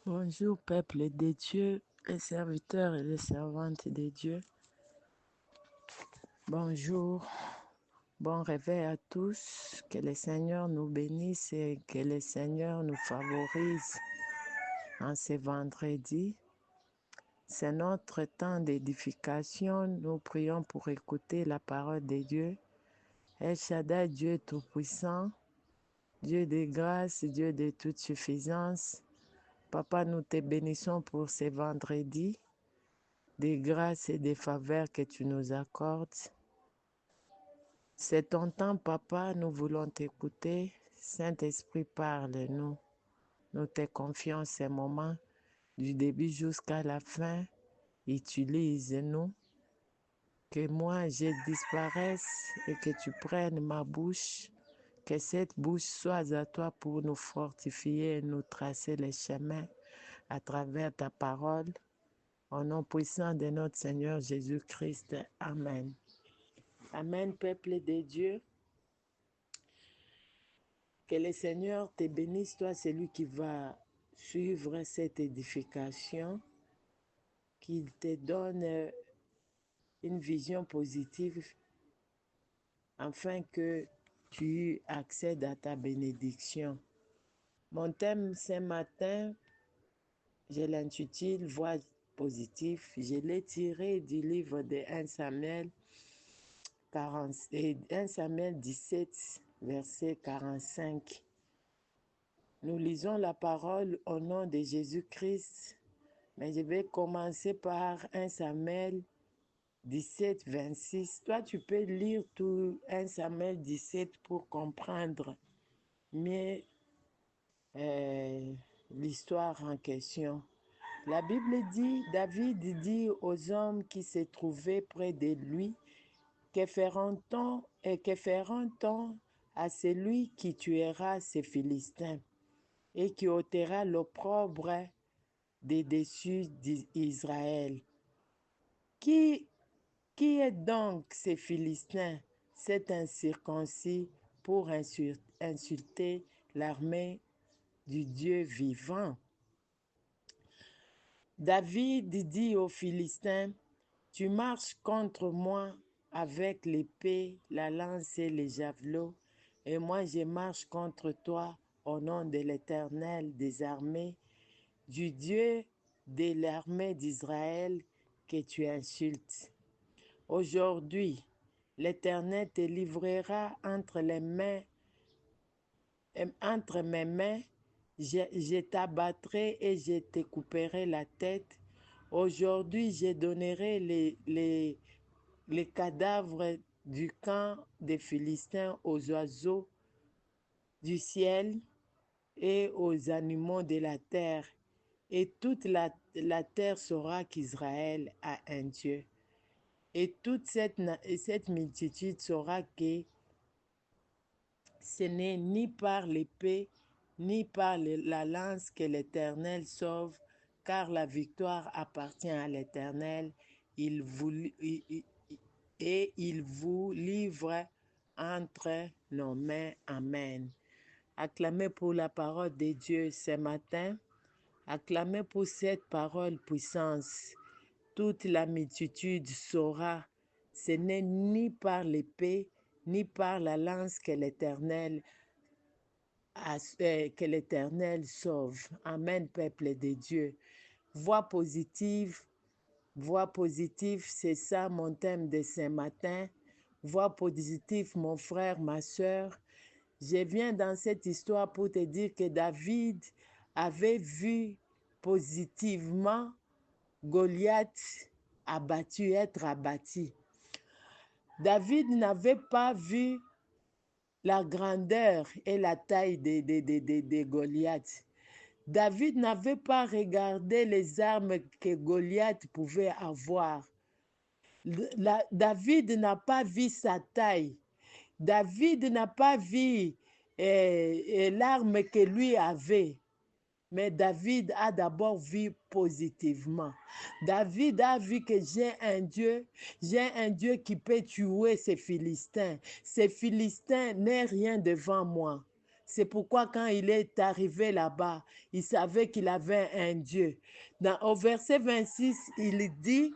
Bonjour, peuple de Dieu, les serviteurs et les servantes de Dieu. Bonjour, bon réveil à tous. Que le Seigneur nous bénisse et que le Seigneur nous favorise en ce vendredi. C'est notre temps d'édification. Nous prions pour écouter la parole de Dieu. El Shaddai, Dieu Tout-Puissant, Dieu de grâce, Dieu de toute suffisance. Papa, nous te bénissons pour ce vendredi. Des grâces et des faveurs que tu nous accordes. C'est ton temps, Papa, nous voulons t'écouter. Saint-Esprit, parle-nous. Nous te confions ces moments du début jusqu'à la fin. Utilise-nous. Que moi, je disparaisse et que tu prennes ma bouche. Que cette bouche soit à toi pour nous fortifier et nous tracer les chemins à travers ta parole. Au nom puissant de notre Seigneur Jésus-Christ. Amen. Amen, peuple de Dieu. Que le Seigneur te bénisse, toi, celui qui va suivre cette édification, qu'il te donne une vision positive afin que tu accèdes à ta bénédiction. Mon thème ce matin, je l'intitule Voix positive. Je l'ai tiré du livre de 1 Samuel 17, verset 45. Nous lisons la parole au nom de Jésus-Christ, mais je vais commencer par 1 Samuel 17, 26. Toi, tu peux lire tout 1 Samuel 17 pour comprendre mieux l'histoire en question. La Bible dit, David dit aux hommes qui se trouvaient près de lui, que feront-on à celui qui tuera ces Philistins et qui ôtera l'opprobre des dessus d'Israël? Qui est donc ces Philistins, cet incirconcis, pour insulter l'armée du Dieu vivant? David dit aux Philistins, tu marches contre moi avec l'épée, la lance et les javelots, et moi je marche contre toi au nom de l'Éternel des armées, du Dieu de l'armée d'Israël que tu insultes. Aujourd'hui, l'Éternel te livrera entre mes mains, je t'abattrai et je te couperai la tête. Aujourd'hui, je donnerai les cadavres du camp des Philistins aux oiseaux du ciel et aux animaux de la terre. Et toute la terre saura qu'Israël a un Dieu. Et toute cette multitude saura que ce n'est ni par l'épée, ni par la lance que l'Éternel sauve, car la victoire appartient à l'Éternel, et il vous livre entre nos mains. Amen. Acclamez pour la parole de Dieu ce matin. Acclamez pour cette parole puissance. Toute la multitude saura, ce n'est ni par l'épée, ni par la lance que l'Éternel sauve. Amen, peuple de Dieu. Voix positive, c'est ça mon thème de ce matin. Voix positive, mon frère, ma soeur. Je viens dans cette histoire pour te dire que David avait vu positivement Goliath être abattu. David n'avait pas vu la grandeur et la taille de Goliath. David n'avait pas regardé les armes que Goliath pouvait avoir. David n'a pas vu sa taille. David n'a pas vu l'arme que lui avait. Mais David a d'abord vu positivement. David a vu que j'ai un Dieu qui peut tuer ces Philistins. Ces Philistins n'est rien devant moi. C'est pourquoi quand il est arrivé là-bas, il savait qu'il avait un Dieu. Au verset 26, il dit,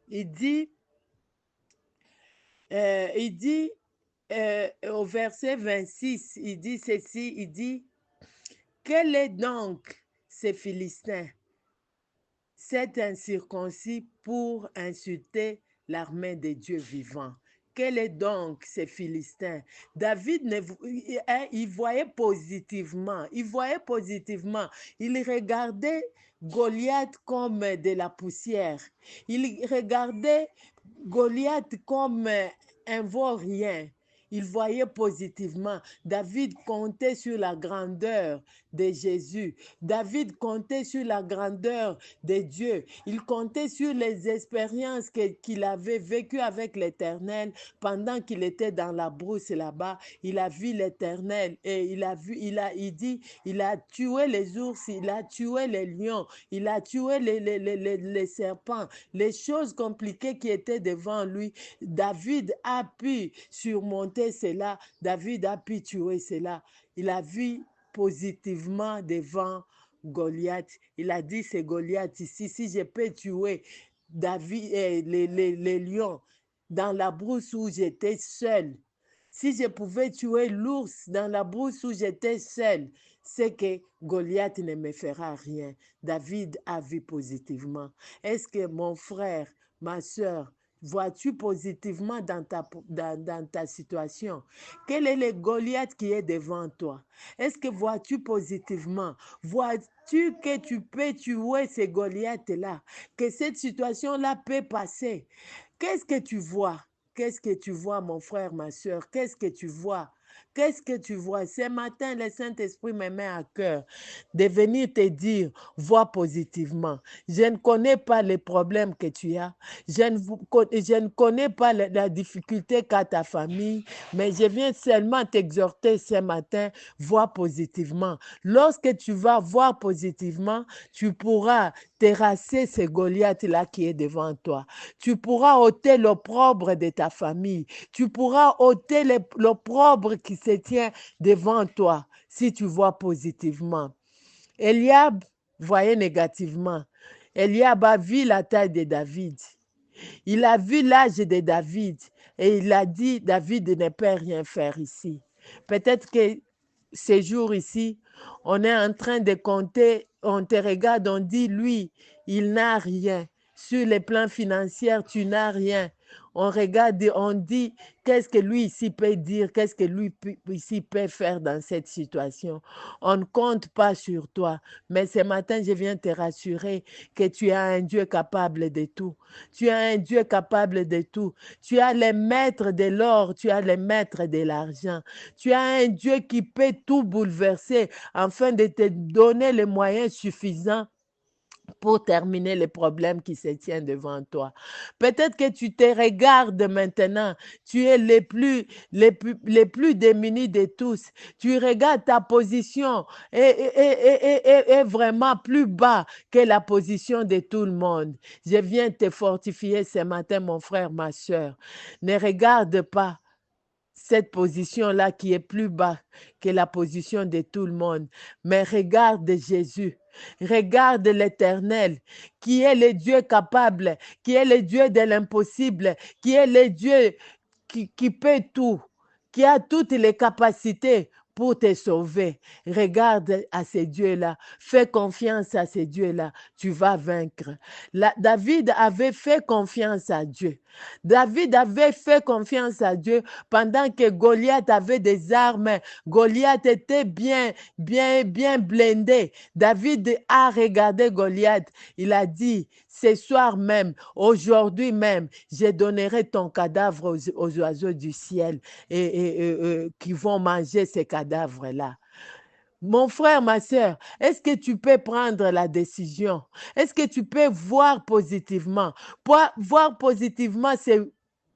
il dit au verset 26, il dit ceci, il dit, quel est donc ces Philistins, cet incirconcis pour insulter l'armée des dieux vivants? Quel est donc ces Philistins? David, il voyait positivement, il regardait Goliath comme de la poussière, il regardait Goliath comme un vaurien. Il voyait positivement. David comptait sur la grandeur de Jésus. David comptait sur la grandeur de Dieu. Il comptait sur les expériences qu'il avait vécues avec l'Éternel pendant qu'il était dans la brousse là-bas. Il a vu l'Éternel et il dit, il a tué les ours, il a tué les lions, il a tué les serpents, les choses compliquées qui étaient devant lui. David a pu surmonter cela, David a pu tuer cela. Il a vu positivement devant Goliath. Il a dit, c'est Goliath ici, si je peux tuer David, les lions dans la brousse où j'étais seul, si je pouvais tuer l'ours dans la brousse où j'étais seul, c'est que Goliath ne me fera rien. David a vu positivement. Est-ce que mon frère, ma soeur, vois-tu positivement dans ta situation? Quel est le Goliath qui est devant toi? Est-ce que vois-tu positivement? Vois-tu que tu peux tuer ces Goliaths-là? Que cette situation-là peut passer? Qu'est-ce que tu vois? Qu'est-ce que tu vois, mon frère, ma soeur? Qu'est-ce que tu vois? Qu'est-ce que tu vois? Ce matin, le Saint-Esprit me met à cœur de venir te dire, vois positivement. Je ne connais pas les problèmes que tu as. Je ne connais pas la difficulté qu'a ta famille, mais je viens seulement t'exhorter ce matin, vois positivement. Lorsque tu vas voir positivement, tu pourras terrasser ce Goliath-là qui est devant toi. Tu pourras ôter l'opprobre de ta famille. Tu pourras ôter l'opprobre qui se tient devant toi si tu vois positivement. Eliab voyait négativement. Eliab a vu la taille de David. Il a vu l'âge de David et il a dit, David ne peut rien faire ici. Peut-être que ces jours ici, on est en train de compter, on te regarde, on dit, lui, il n'a rien. Sur le plan financier, tu n'as rien. On regarde, on dit, qu'est-ce que lui ici peut dire, qu'est-ce que lui ici peut faire dans cette situation. On ne compte pas sur toi. Mais ce matin, je viens te rassurer que tu as un Dieu capable de tout. Tu as un Dieu capable de tout. Tu as les maîtres de l'or, tu as les maîtres de l'argent. Tu as un Dieu qui peut tout bouleverser afin de te donner les moyens suffisants pour terminer les problèmes qui se tiennent devant toi. Peut-être que tu te regardes maintenant, tu es les plus démunis de tous. Tu regardes ta position est vraiment plus bas que la position de tout le monde. Je viens te fortifier ce matin, mon frère, ma soeur. Ne regarde pas cette position-là qui est plus bas que la position de tout le monde. Mais regarde Jésus. Regarde l'Éternel, qui est le Dieu capable, qui est le Dieu de l'impossible, qui est le Dieu qui peut tout, qui a toutes les capacités pour te sauver. Regarde à ces dieux-là. Fais confiance à ces dieux-là. Tu vas vaincre. David avait fait confiance à Dieu. David avait fait confiance à Dieu pendant que Goliath avait des armes. Goliath était bien blindé. David a regardé Goliath. Il a dit, ce soir même, aujourd'hui même, je donnerai ton cadavre aux oiseaux du ciel et qui vont manger ces cadavres-là. Mon frère, ma soeur, est-ce que tu peux prendre la décision? Est-ce que tu peux voir positivement? Voir positivement, c'est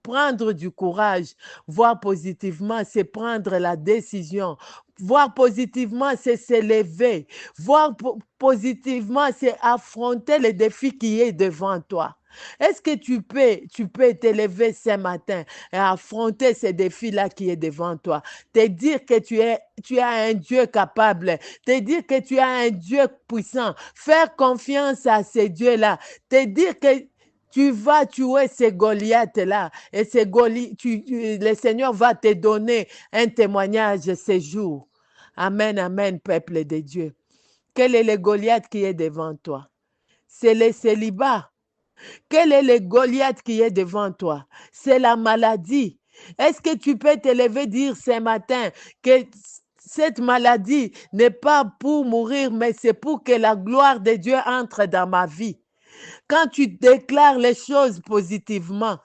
prendre du courage. Voir positivement, c'est prendre la décision. Voir positivement, c'est s'élever. Voir positivement, c'est affronter le défi qui est devant toi. Est-ce que tu peux t'élever ce matin et affronter ce défi-là qui est devant toi? Te dire que tu as un Dieu capable, te dire que tu as un Dieu puissant, faire confiance à ce Dieu-là, te dire que tu vas tuer ces Goliaths-là et le Seigneur va te donner un témoignage ce jour. Amen, amen, peuple de Dieu. Quel est le Goliath qui est devant toi? C'est le célibat. Quel est le Goliath qui est devant toi? C'est la maladie. Est-ce que tu peux te lever dire ce matin que cette maladie n'est pas pour mourir, mais c'est pour que la gloire de Dieu entre dans ma vie? Quand tu déclares les choses positivement,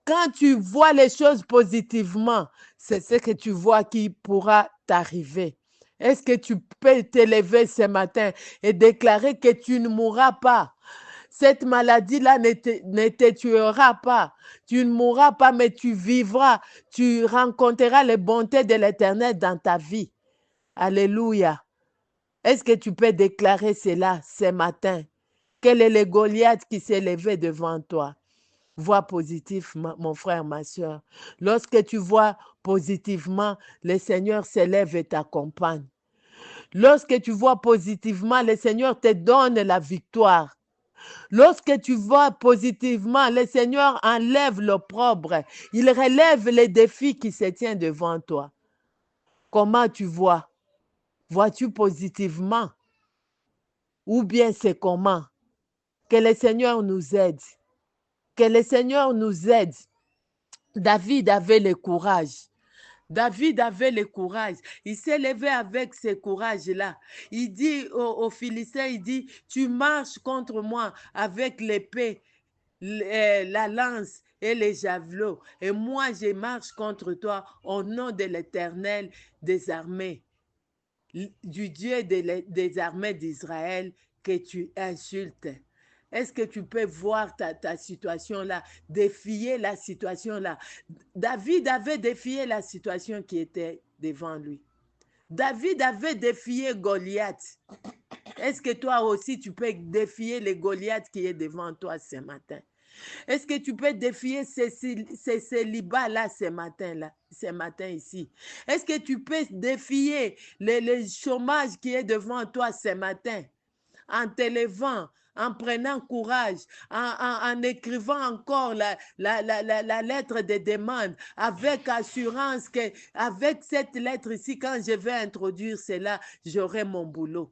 quand tu vois les choses positivement, c'est ce que tu vois qui pourra t'arriver. Est-ce que tu peux te lever ce matin et déclarer que tu ne mourras pas? Cette maladie-là ne te tuera pas. Tu ne mourras pas, mais tu vivras. Tu rencontreras les bontés de l'Éternel dans ta vie. Alléluia. Est-ce que tu peux déclarer cela ce matin? Quel est le Goliath qui s'est levé devant toi? Vois positif, mon frère, ma soeur. Lorsque tu vois positivement, le Seigneur s'élève et t'accompagne. Lorsque tu vois positivement, le Seigneur te donne la victoire. Lorsque tu vois positivement, le Seigneur enlève l'opprobre. Il relève les défis qui se tiennent devant toi. Comment tu vois? Vois-tu positivement? Ou bien c'est comment? Que le Seigneur nous aide. Que le Seigneur nous aide. David avait le courage. David avait le courage. Il s'est levé avec ce courage-là. Il dit aux Philistins, il dit, tu marches contre moi avec l'épée, la lance et les javelots. Et moi, je marche contre toi au nom de l'Éternel des armées, du Dieu des armées d'Israël que tu insultes. Est-ce que tu peux voir ta situation là, défier la situation là? David avait défié la situation qui était devant lui. David avait défié Goliath. Est-ce que toi aussi tu peux défier le Goliath qui est devant toi ce matin? Est-ce que tu peux défier ces célibats-là ce matin ici? Est-ce que tu peux défier le chômage qui est devant toi ce matin? En t'élevant, en prenant courage, en écrivant encore la lettre de demande avec assurance que avec cette lettre ici, quand je vais introduire cela, j'aurai mon boulot.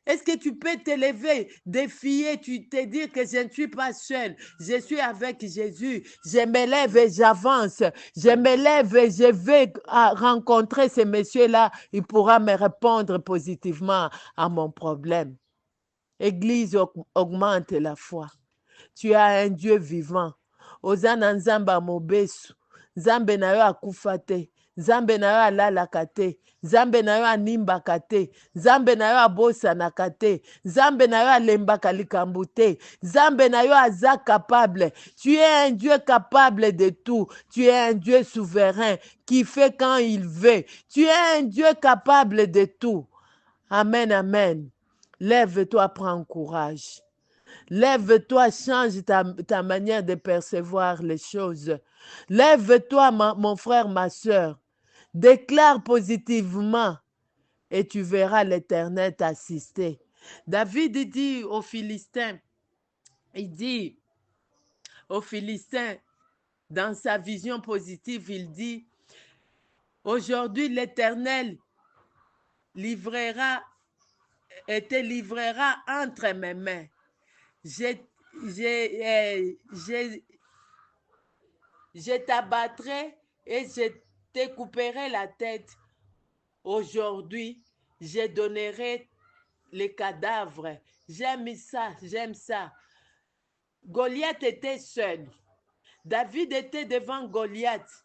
Est-ce que tu peux te lever, défier, tu te dire que je ne suis pas seul, je suis avec Jésus, je me lève et j'avance, je me lève et je vais rencontrer ce monsieur-là, il pourra me répondre positivement à mon problème. Église, augmente la foi. Tu as un Dieu vivant. Oza na nzambe mobesu. Nzambe na yo akufa te. Nzambe na yo alalaka te. Nzambe na yo animbaka te. Nzambe na yo abosanaka te. Nzambe na yo alembaka likambo te. Nzambe na yo aza capable. Tu es un Dieu capable de tout. Tu es un Dieu souverain qui fait quand il veut. Tu es un Dieu capable de tout. Amen, amen. Lève-toi, prends courage. Lève-toi, change ta manière de percevoir les choses. Lève-toi, mon frère, ma soeur. Déclare positivement et tu verras l'Éternel t'assister. David dit aux Philistins, il dit aux Philistins, dans sa vision positive, il dit, aujourd'hui l'Éternel te livrera entre mes mains. Je t'abattrai et je te couperai la tête. Aujourd'hui, je donnerai les cadavres. J'aime ça, j'aime ça. Goliath était seul. David était devant Goliath.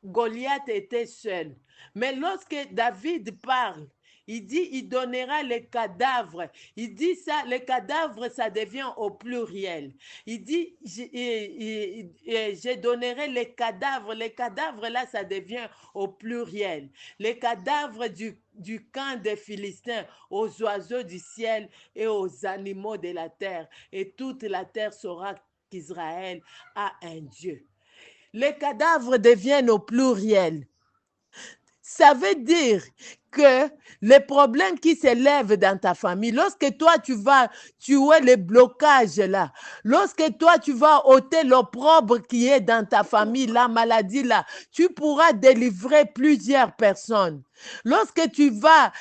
Goliath était seul. Mais lorsque David parle, Il dit, il donnera les cadavres. Il dit ça, les cadavres, ça devient au pluriel. Il dit, je donnerai les cadavres. Les cadavres, là, ça devient au pluriel. Les cadavres du camp des Philistins, aux oiseaux du ciel et aux animaux de la terre. Et toute la terre saura qu'Israël a un Dieu. Les cadavres deviennent au pluriel. Ça veut dire que les problèmes qui s'élèvent dans ta famille, lorsque toi tu vas tuer les blocages là, lorsque toi tu vas ôter l'opprobre qui est dans ta famille, la maladie là, tu pourras délivrer plusieurs personnes. Lorsque tu vas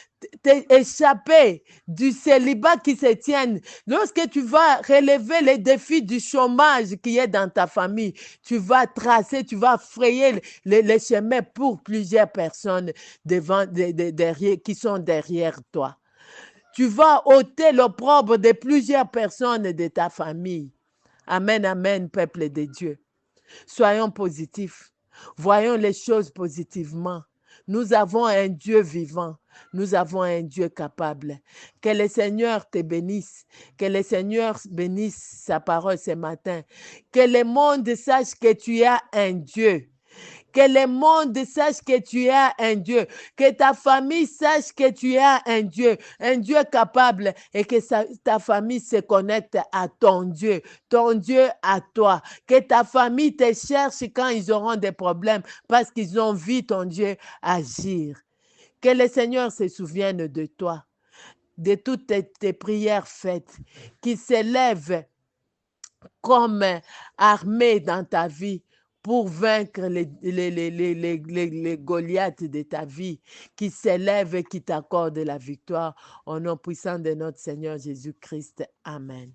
t'échapper du célibat qui se tient, lorsque tu vas relever les défis du chômage qui est dans ta famille, tu vas tracer, tu vas frayer les chemins pour plusieurs personnes derrière, qui sont derrière toi. Tu vas ôter l'opprobre de plusieurs personnes de ta famille. Amen, amen, peuple de Dieu. Soyons positifs. Voyons les choses positivement. Nous avons un Dieu vivant. Nous avons un Dieu capable. Que le Seigneur te bénisse. Que le Seigneur bénisse sa parole ce matin. Que le monde sache que tu as un Dieu. Que le monde sache que tu as un Dieu. Que ta famille sache que tu as un Dieu capable, et que ta famille se connecte à ton Dieu à toi. Que ta famille te cherche quand ils auront des problèmes parce qu'ils ont vu ton Dieu agir. Que le Seigneur se souvienne de toi, de toutes tes prières faites, qui s'élèvent comme armée dans ta vie pour vaincre les Goliaths de ta vie, qui s'élèvent et qui t'accordent la victoire. Au nom puissant de notre Seigneur Jésus-Christ. Amen.